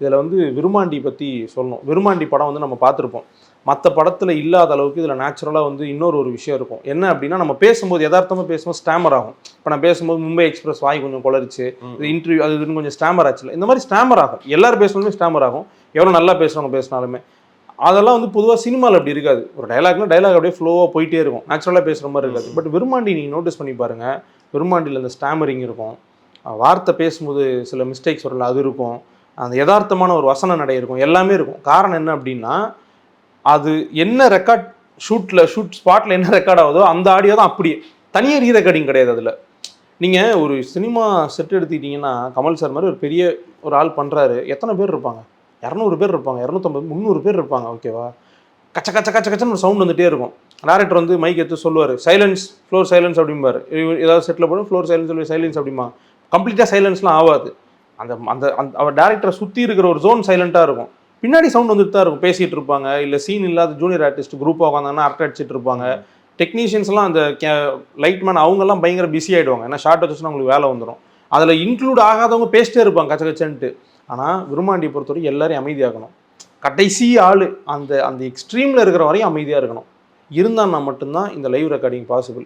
இதில் வந்து விருமாண்டி பற்றி சொல்லணும். விருமாண்டி படம் வந்து நம்ம பார்த்துருப்போம். மற்ற படத்தில் இல்லாத அளவுக்கு இதில் நேச்சுரலாக வந்து இன்னொரு விஷயம் இருக்கும். என்ன அப்படின்னா, நம்ம பேசும்போது யதார்த்தமாக பேசும்போது ஸ்டாமர் ஆகும். இப்போ நான் பேசும்போது மும்பை எக்ஸ்பிரஸ் வாய் கொஞ்சம் குளறிச்சு, இது இன்டர்வியூ அது இதுன்னு கொஞ்சம் ஸ்டாமர் ஆச்சுல, இந்த மாதிரி ஸ்டாமர் ஆகும். எல்லாரும் பேசணுமே ஸ்டாமர் ஆகும். எவ்வளோ நல்லா பேசுகிறவங்க பேசினாலுமே அதெல்லாம் வந்து பொதுவாக சினிமாவில் அப்படி இருக்காது. ஒரு டைலாக்னா டைலாக் அப்படியே ஃப்ளோவாக போயிட்டே இருக்கும். நேச்சுரலாக பேசுகிற மாதிரி இருக்காது. பட் விருமாண்டி நீங்கள் நோட்டீஸ் பண்ணி பாருங்கள். விருமாண்டியில் இந்த ஸ்டாமரிங் இருக்கும். வார்த்தை பேசும்போது சில மிஸ்டேக்ஸ் வரல, அது இருக்கும். அந்த யதார்த்தமான ஒரு வசன நடை இருக்கும், எல்லாமே இருக்கும். காரணம் என்ன அப்படின்னா, அது என்ன ரெக்கார்ட் ஷூட் ஸ்பாட்டில் என்ன ரெக்கார்ட் ஆகுதோ அந்த ஆடியோ தான் அப்படியே. தனியாக ரீ ரெக்கார்டிங் கிடையாது அதில். நீங்கள் ஒரு சினிமா செட் எடுத்துக்கிட்டிங்கன்னா, கமல் சார் மாதிரி ஒரு பெரிய ஒரு ஆள் பண்ணுறாரு, எத்தனை பேர் இருப்பாங்க? 200 பேர் இருப்பாங்க, 250 300 பேர் இருப்பாங்க. ஓகேவா? கச்ச கச்ச கச்ச கச்சன்னு ஒரு சவுண்ட் வந்துகிட்டே இருக்கும். டேரக்டர் வந்து மைக் எடுத்து சொல்லுவார், சைலன்ஸ், ஃப்ளோர் சைலன்ஸ் அப்படிம்பார். ஏதாவது செட்டில் போடும் ஃப்ளோர் சைலன்ஸ் சொல்லி சைலன்ஸ் அப்படிமா. கம்ப்ளீட்டாக சைலன்ஸ்லாம் ஆகாது. அந்த அந்த அவர் டேரக்டரை சுற்றி இருக்கிற ஒரு ஜோன் சைலண்ட்டாக இருக்கும். பின்னாடி சவுண்ட் வந்துட்டு தான் இருக்கும். பேசிகிட்டு இருப்பாங்க, இல்லை சீன் இல்லாத ஜூனியர் ஆர்டிஸ்ட் குரூப்பாக உட்காந்தாங்கன்னா அரட்டை அடிச்சிட்டு இருப்பாங்க. டெக்னீஷியன்ஸ்லாம் அந்த லைட்மேன் அவங்கெல்லாம் பயங்கர பிஸி ஆகிடுவாங்க. ஏன்னா ஷார்ட் வச்சுன்னா அவங்களுக்கு வேலை வந்துடும். அதில் இன்க்ளூட் ஆகாதவங்க பேசிட்டே இருப்பாங்க கச்ச கச்சன்ட்டு. ஆனால் விருமாண்டியை பொறுத்தவரைக்கும் எல்லாரையும் அமைதியாகணும். கடைசி ஆள் அந்த அந்த எக்ஸ்ட்ரீமில் இருக்கிற வரையும் அமைதியாக இருக்கணும். இருந்தான்னா மட்டும்தான் இந்த லைவ் ரெக்கார்டிங் பாசிபிள்.